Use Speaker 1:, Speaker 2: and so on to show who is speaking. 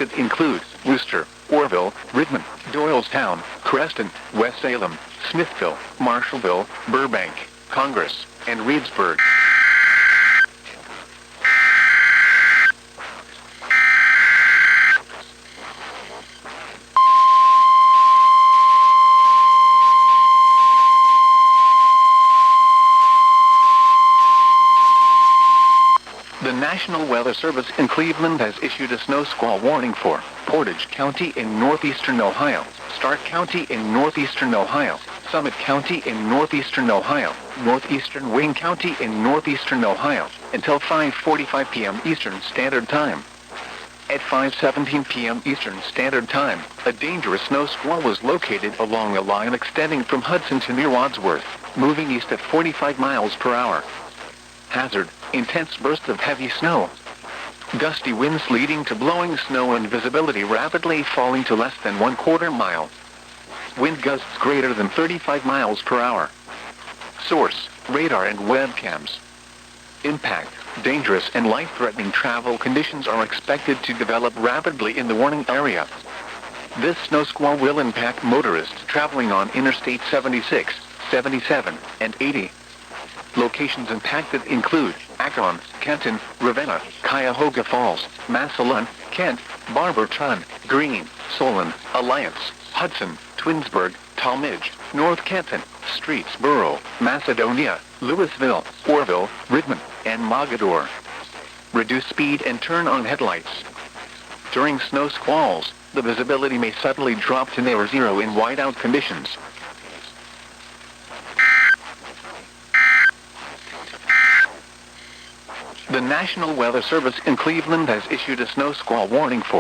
Speaker 1: impacted include Worcester, Orville, Redmond, Doylestown, Creston, West Salem, Smithville, Marshallville, Burbank, Congress, and Reedsburg. The National Weather Service in Cleveland has issued a snow squall warning for Portage County in northeastern Ohio, Stark County in northeastern Ohio, Summit County in northeastern Ohio, northeastern Wayne County in northeastern Ohio, until 5:45 p.m. Eastern Standard Time. At 5:17 p.m. Eastern Standard Time, a dangerous snow squall was located along a line extending from Hudson to near Wadsworth, moving east at 45 miles per hour. Hazard: intense bursts of heavy snow. Gusty winds leading to blowing snow and visibility rapidly falling to less than 1/4 mile. Wind gusts greater than 35 miles per hour. Source: radar and webcams. Impact: dangerous and life-threatening travel conditions are expected to develop rapidly in the warning area. This snow squall will impact motorists traveling on Interstate 76, 77, and 80. Locations impacted include Akron, Kenton, Ravenna, Cuyahoga Falls, Massillon, Kent, Barberton, Greene, Solon, Alliance, Hudson, Twinsburg, Talmadge, North Kenton, Streetsboro, Macedonia, Louisville, Orville, Redmond, and Mogador. Reduce speed and turn on headlights. During snow squalls, the visibility may suddenly drop to near zero in whiteout conditions. The National Weather Service in Cleveland has issued a snow squall warning for